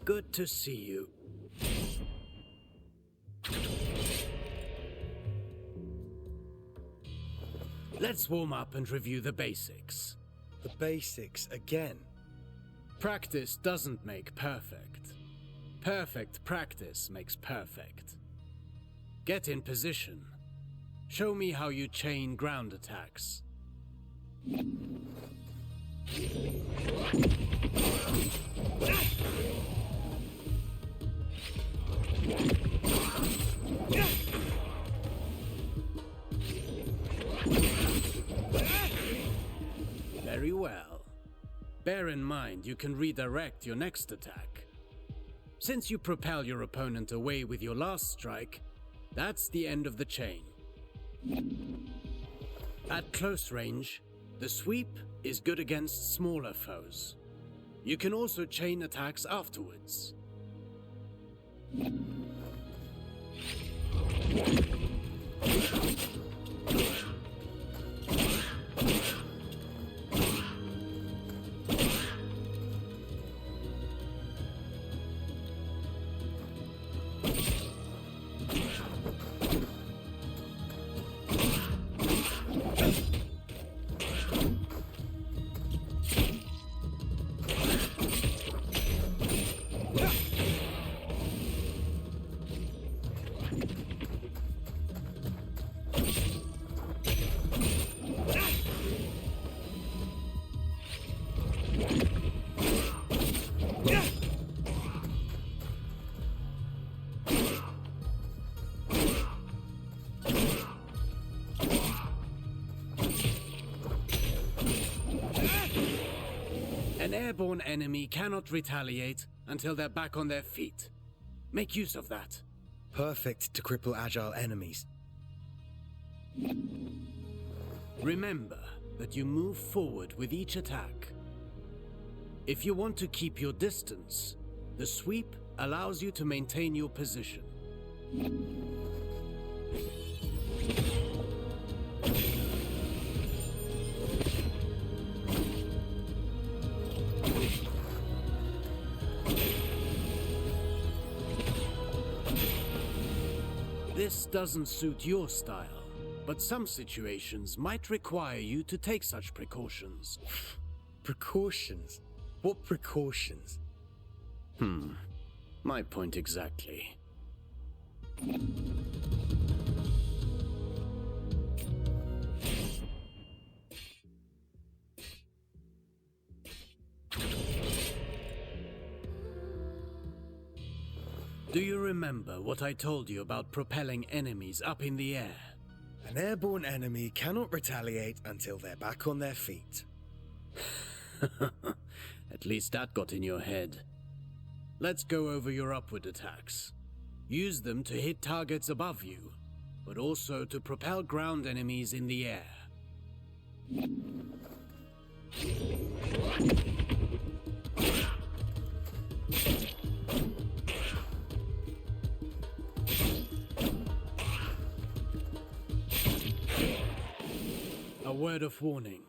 Good to see you. Let's warm up and review the basics. The basics again. Practice doesn't make perfect. Perfect practice makes perfect. Get in position. Show me how you chain ground attacks. Very well. Bear in mind you can redirect your next attack. Since you propel your opponent away with your last strike, that's the end of the chain. At close range, the sweep is good against smaller foes. You can also chain attacks afterwards. An airborne enemy cannot retaliate until they're back on their feet. Make use of that. Perfect to cripple agile enemies. Remember that you move forward with each attack. If you want to keep your distance, the sweep allows you to maintain your position. This doesn't suit your style, but some situations might require you to take such precautions. Precautions? What precautions? My point exactly. Do you remember what I told you about propelling enemies up in the air? An airborne enemy cannot retaliate until they're back on their feet. At least that got in your head. Let's go over your upward attacks. Use them to hit targets above you, but also to propel ground enemies in the air. A word of warning.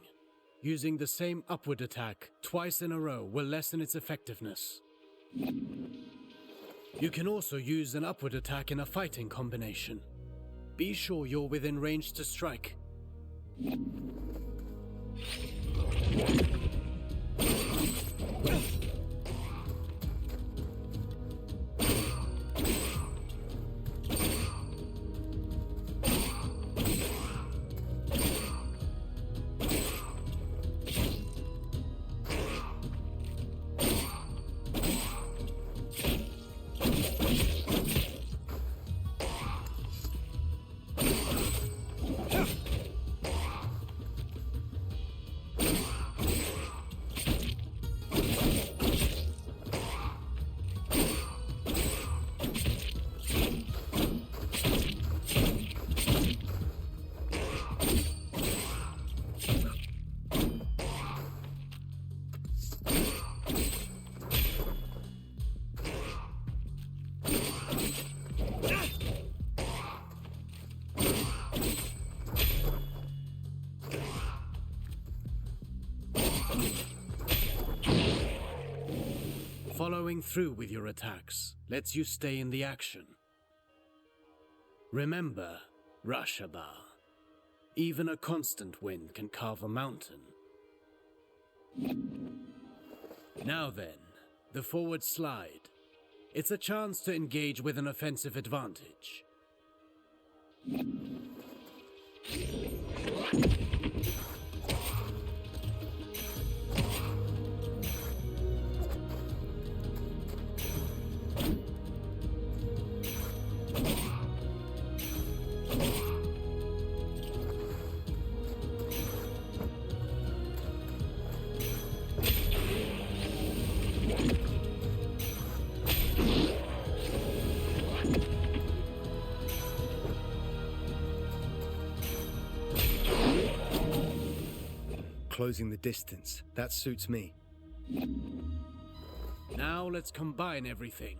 Using the same upward attack twice in a row will lessen its effectiveness. You can also use an upward attack in a fighting combination. Be sure you're within range to strike. Following through with your attacks lets you stay in the action. Remember, Rashaba, even a constant wind can carve a mountain. Now then, the forward slide. It's a chance to engage with an offensive advantage. Closing the distance. That suits me. Now let's combine everything.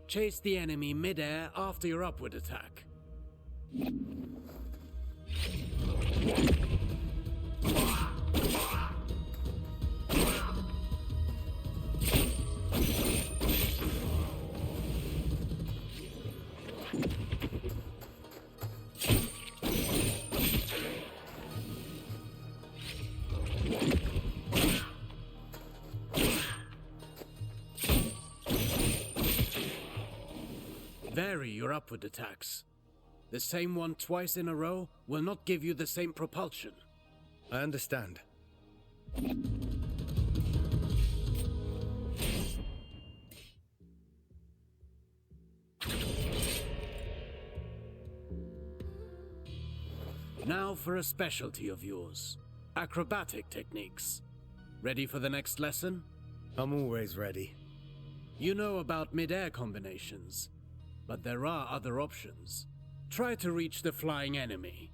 Chase the enemy mid-air after your upward attack. Vary your upward attacks. The same one twice in a row will not give you the same propulsion. I understand. Now for a specialty of yours. Acrobatic techniques. Ready for the next lesson? I'm always ready. You know about mid-air combinations, but there are other options. Try to reach the flying enemy.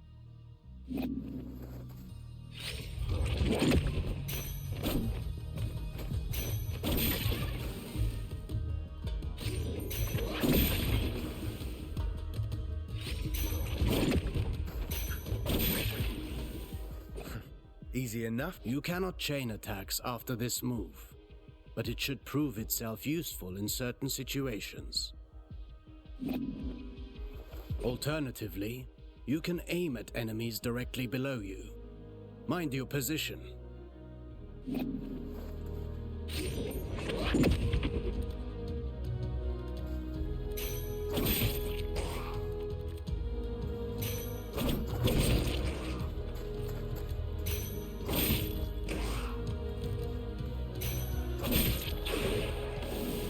Easy enough. You cannot chain attacks after this move, but it should prove itself useful in certain situations. Alternatively, you can aim at enemies directly below you. Mind your position.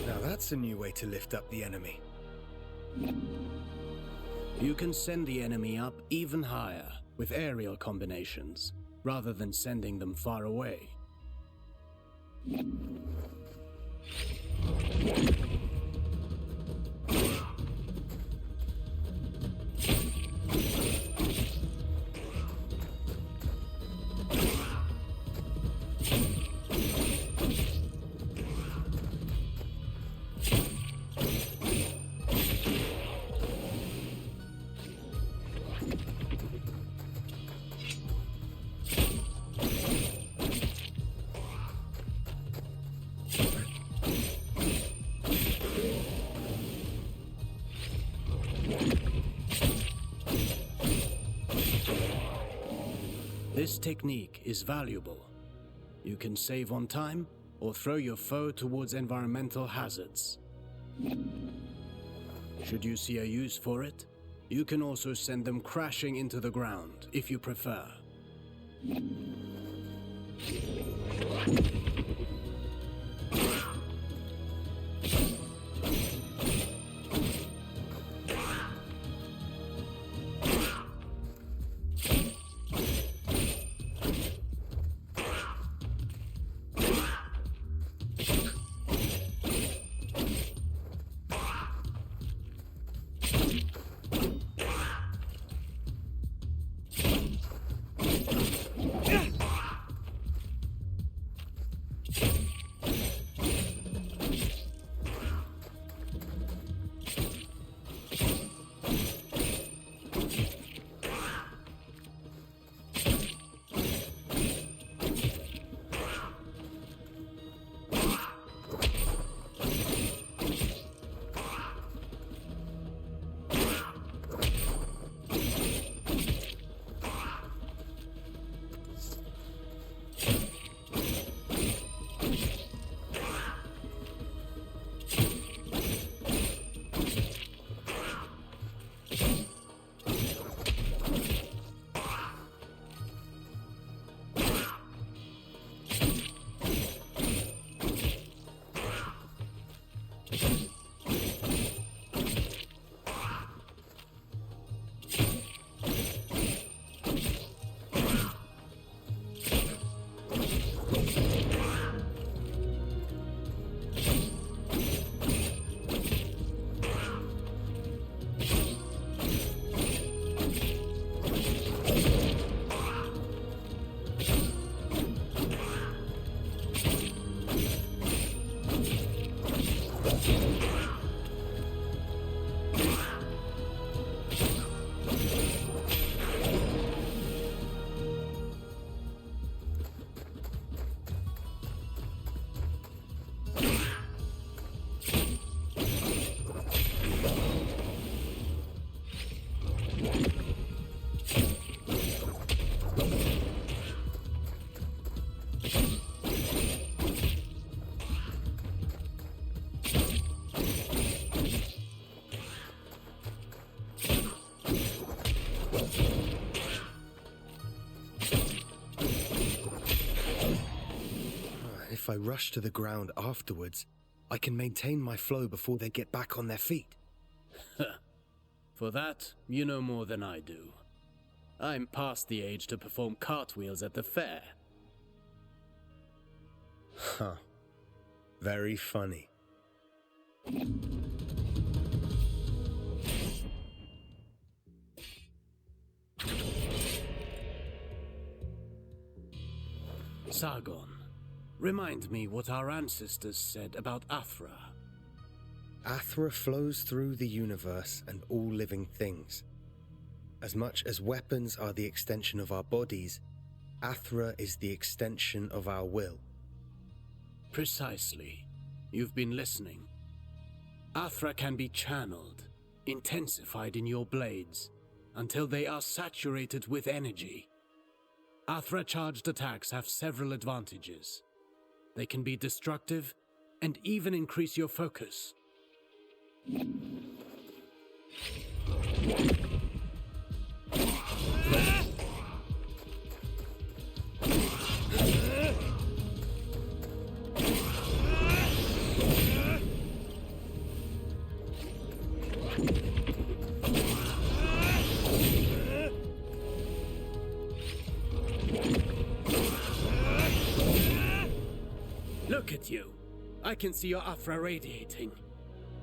Now that's a new way to lift up the enemy. You can send the enemy up even higher with aerial combinations, rather than sending them far away. This technique is valuable. You can save on time or throw your foe towards environmental hazards. Should you see a use for it, you can also send them crashing into the ground if you prefer. if I rush to the ground afterwards, I can maintain my flow before they get back on their feet. For that, you know more than I do. I'm past the age to perform cartwheels at the fair. Huh. Very funny. Sargon, remind me what our ancestors said about Athra. Athra flows through the universe and all living things. As much as weapons are the extension of our bodies, Athra is the extension of our will. Precisely. You've been listening. Athra can be channeled, intensified in your blades, until they are saturated with energy. Athra-charged attacks have several advantages. They can be destructive and even increase your focus. Look at you. I can see your Athra radiating.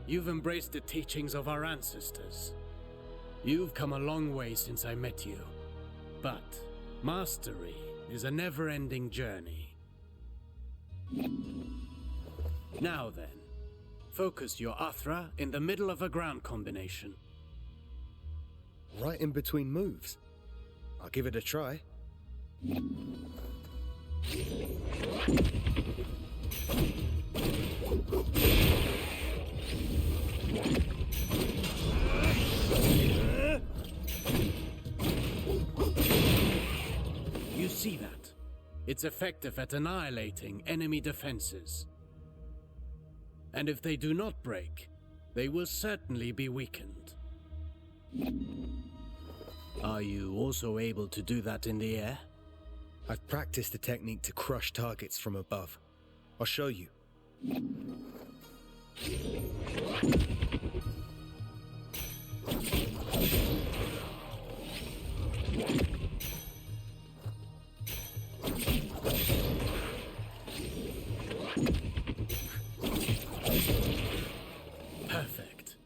You've embraced the teachings of our ancestors. You've come a long way since I met you. But mastery is a never-ending journey. Now then, focus your Athra in the middle of a ground combination. Right in between moves. I'll give it a try. You see that? It's effective at annihilating enemy defenses. And if they do not break, they will certainly be weakened. Are you also able to do that in the air? I've practiced the technique to crush targets from above. I'll show you. Perfect.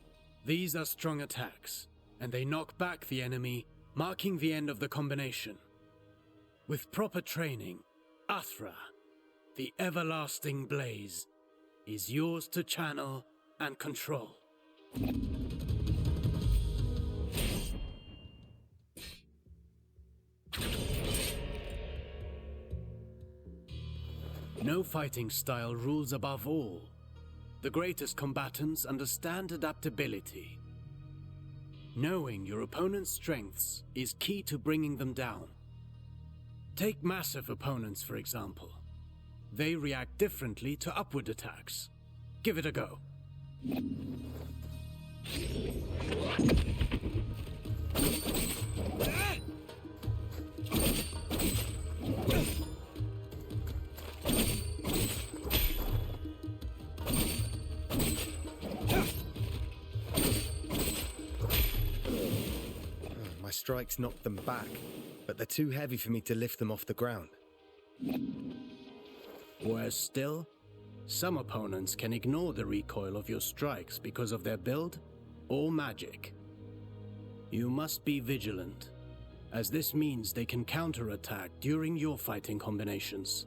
These are strong attacks, and they knock back the enemy, marking the end of the combination. With proper training, Athra, the everlasting blaze, is yours to channel and control. No fighting style rules above all. The greatest combatants understand adaptability. Knowing your opponent's strengths is key to bringing them down. Take massive opponents, for example. They react differently to upward attacks. Give it a go. My strikes knocked them back, but they're too heavy for me to lift them off the ground. Worse still, some opponents can ignore the recoil of your strikes because of their build or magic. You must be vigilant, as this means they can counterattack during your fighting combinations.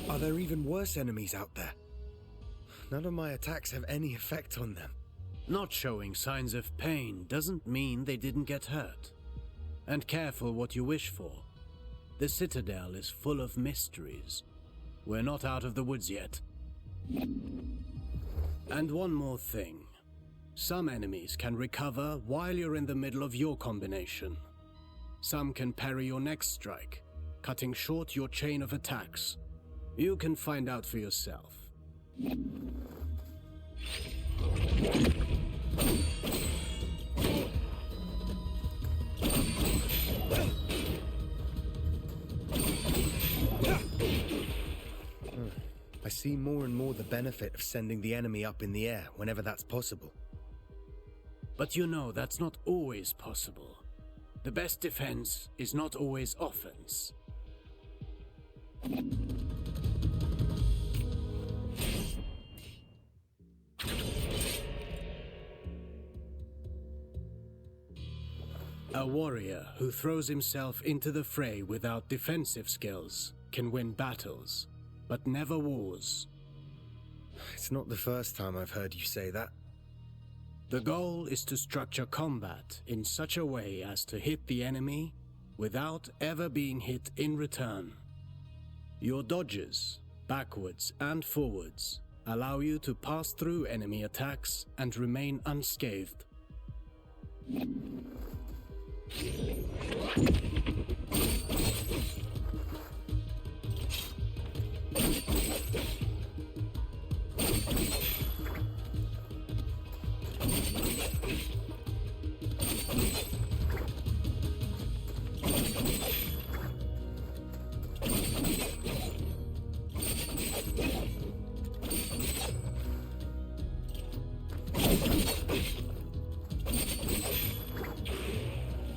Are there even worse enemies out there? None of my attacks have any effect on them. Not showing signs of pain doesn't mean they didn't get hurt. And careful what you wish for. The Citadel is full of mysteries. We're not out of the woods yet. And one more thing. Some enemies can recover while you're in the middle of your combination. Some can parry your next strike, cutting short your chain of attacks. You can find out for yourself. I see more and more the benefit of sending the enemy up in the air whenever that's possible. But you know that's not always possible. The best defense is not always offense. A warrior who throws himself into the fray without defensive skills can win battles, but never wars. It's not the first time I've heard you say that. The goal is to structure combat in such a way as to hit the enemy without ever being hit in return. Your dodges, backwards and forwards, allow you to pass through enemy attacks and remain unscathed.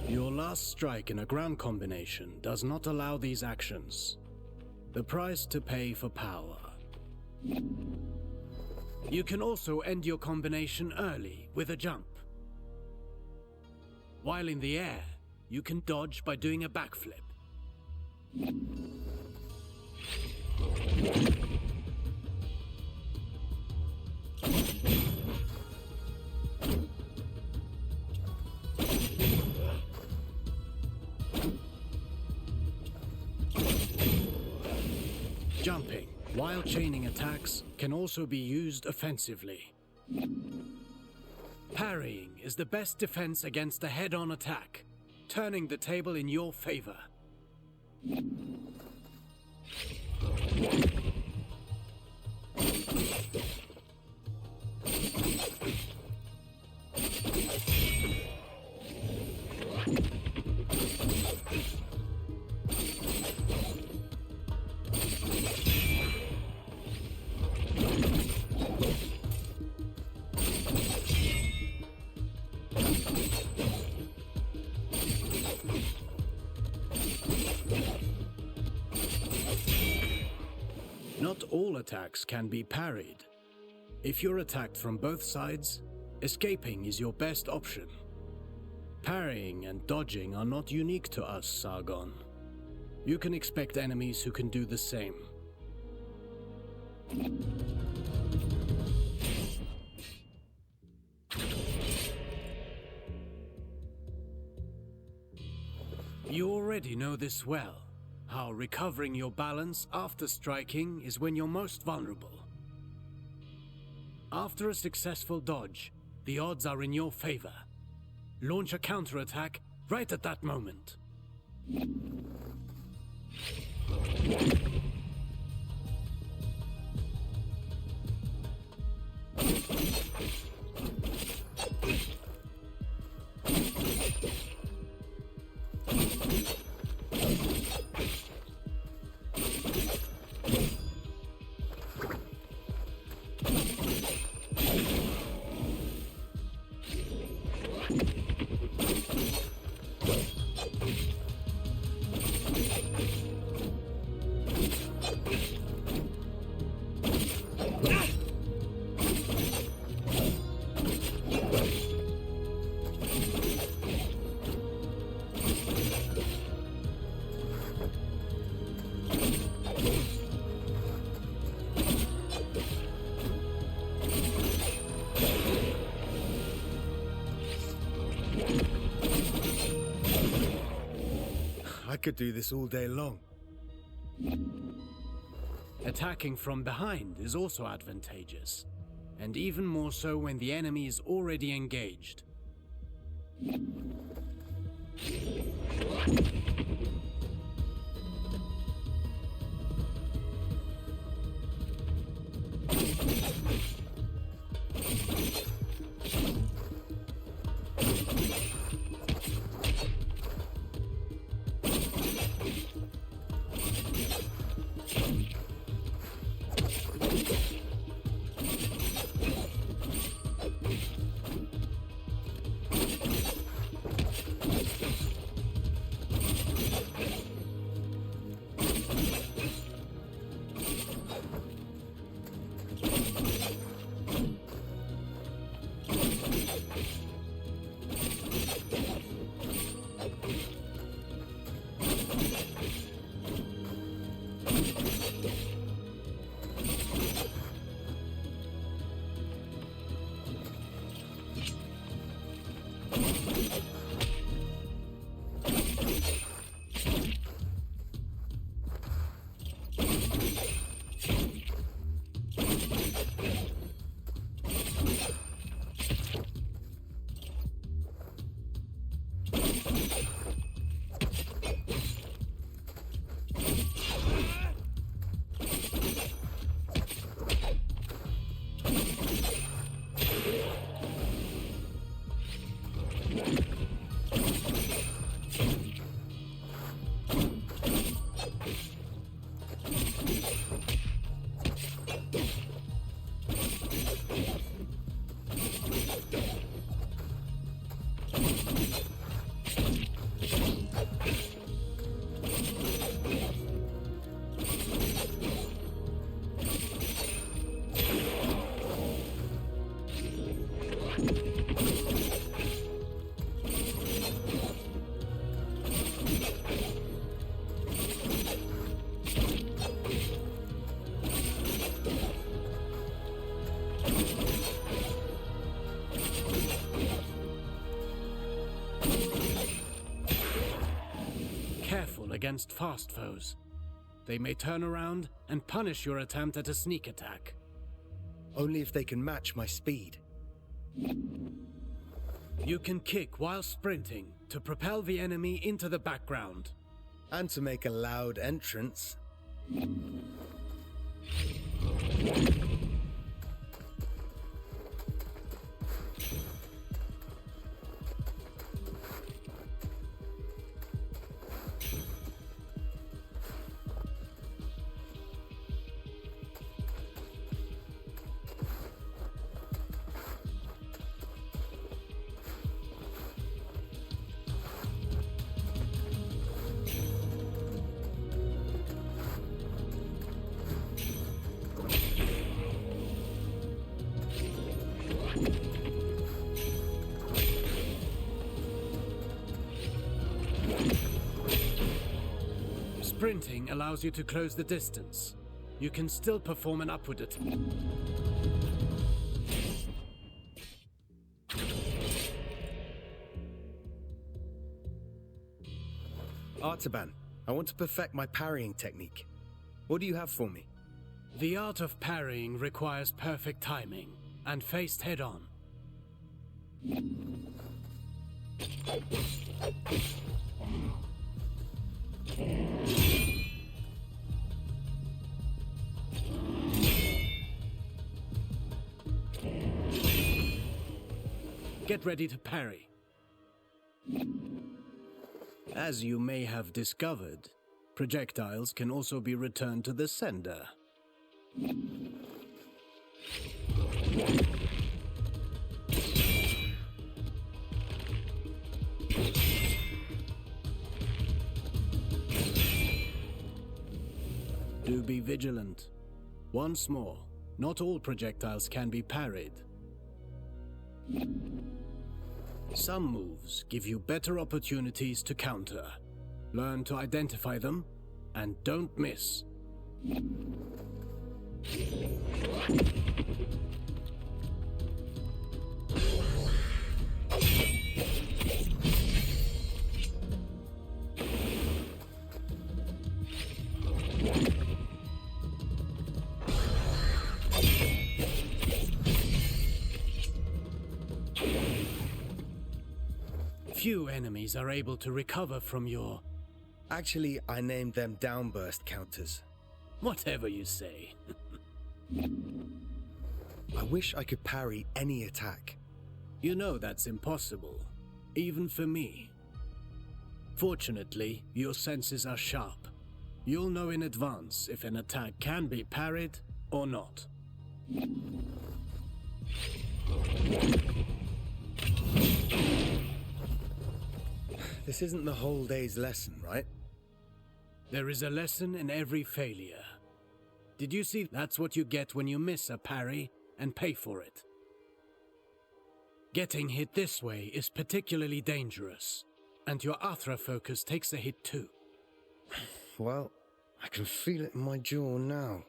Your last strike in a ground combination does not allow these actions. The price to pay for power. You can also end your combination early with a jump. While in the air, you can dodge by doing a backflip. Jumping, while chaining attacks, can also be used offensively. Parrying is the best defense against a head-on attack, turning the table in your favor. Not all attacks can be parried. If you're attacked from both sides, escaping is your best option. Parrying and dodging are not unique to us, Sargon. You can expect enemies who can do the same. You already know this well. How recovering your balance after striking is when you're most vulnerable. After a successful dodge, the odds are in your favor. Launch a counterattack right at that moment. I could do this all day long. Attacking from behind is also advantageous, and even more so when the enemy is already engaged. careful against fast foes. They may turn around and punish your attempt at a sneak attack. Only if they can match my speed. You can kick while sprinting to propel the enemy into the background. And to make a loud entrance. Sprinting allows you to close the distance. You can still perform an upward attack. Artaban, I want to perfect my parrying technique. What do you have for me? The art of parrying requires perfect timing and faced head-on. Get ready to parry. As you may have discovered, projectiles can also be returned to the sender. Do be vigilant. Once more, not all projectiles can be parried. Some moves give you better opportunities to counter. Learn to identify them, and don't miss. Few enemies are able to recover from your... Actually, I named them downburst counters. Whatever you say. I wish I could parry any attack. You know that's impossible, even for me. Fortunately, your senses are sharp. You'll know in advance if an attack can be parried or not. This isn't the whole day's lesson, right? There is a lesson in every failure. Did you see that's what you get when you miss a parry and pay for it? Getting hit this way is particularly dangerous, and your Athra focus takes a hit too. Well, I can feel it in my jaw now.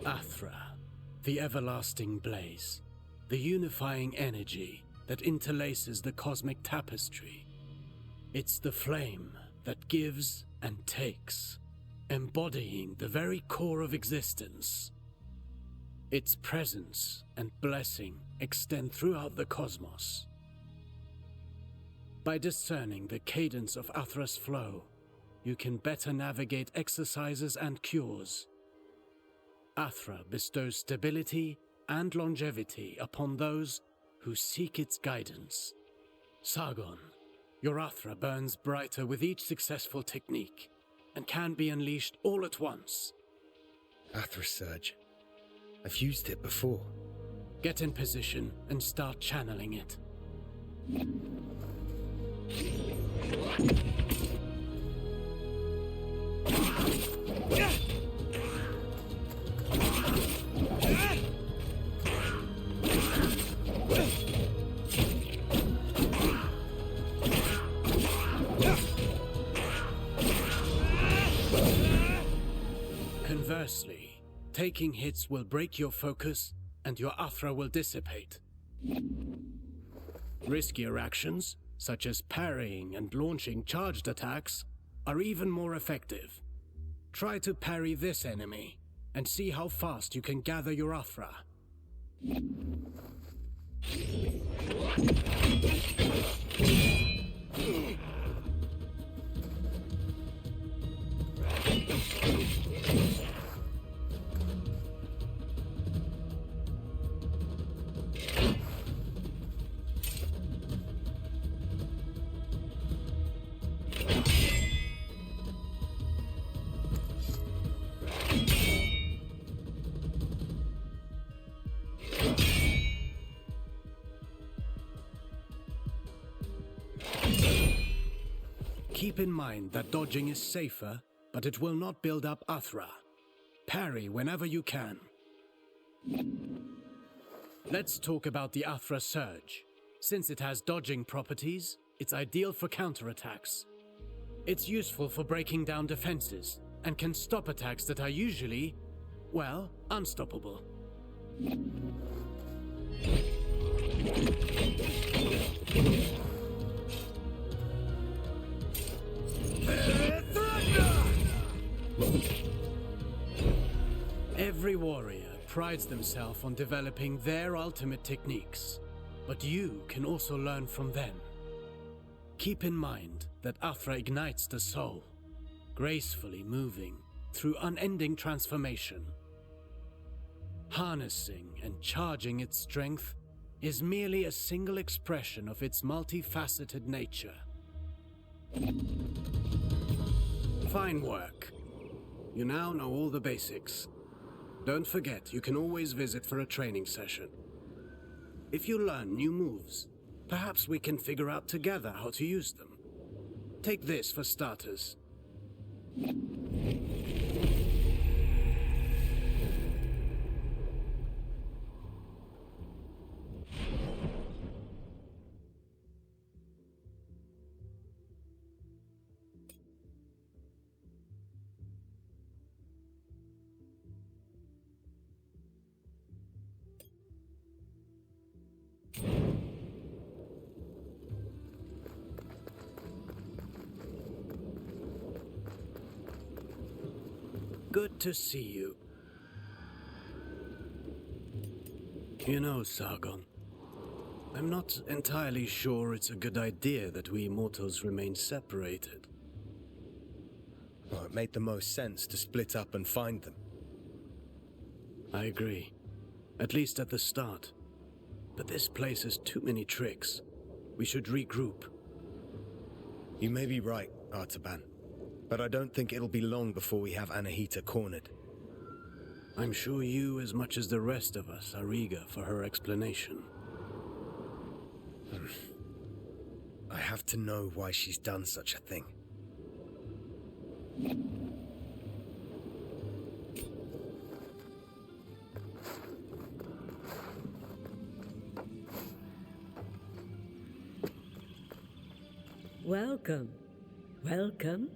Athra, the everlasting blaze, the unifying energy that interlaces the cosmic tapestry. It's the flame that gives and takes, embodying the very core of existence. Its presence and blessing extend throughout the cosmos. By discerning the cadence of Athra's flow, you can better navigate exercises and cures. Athra bestows stability and longevity upon those who seek its guidance. Sargon, your Athra burns brighter with each successful technique and can be unleashed all at once. Athra Surge. I've used it before. Get in position and start channeling it. Conversely, taking hits will break your focus and your Athra will dissipate. Riskier actions, such as parrying and launching charged attacks, are even more effective. Try to parry this enemy and see how fast you can gather your Athra. Keep in mind that dodging is safer, but it will not build up Athra. Parry whenever you can. Let's talk about the Athra Surge. Since it has dodging properties, it's ideal for counterattacks. It's useful for breaking down defenses, and can stop attacks that are usually, well, unstoppable. Every warrior prides themselves on developing their ultimate techniques, but you can also learn from them. Keep in mind that Athra ignites the soul, gracefully moving through unending transformation. Harnessing and charging its strength is merely a single expression of its multifaceted nature. Fine work. You now know all the basics. Don't forget, you can always visit for a training session. If you learn new moves, perhaps we can figure out together how to use them. Take this for starters. Good to see you. You know, Sargon, I'm not entirely sure it's a good idea that we mortals remain separated. Well, it made the most sense to split up and find them. I agree. At least at the start. But this place has too many tricks. We should regroup. You may be right, Artaban. But I don't think it'll be long before we have Anahita cornered. I'm sure you, as much as the rest of us, are eager for her explanation. I have to know why she's done such a thing. Welcome. Welcome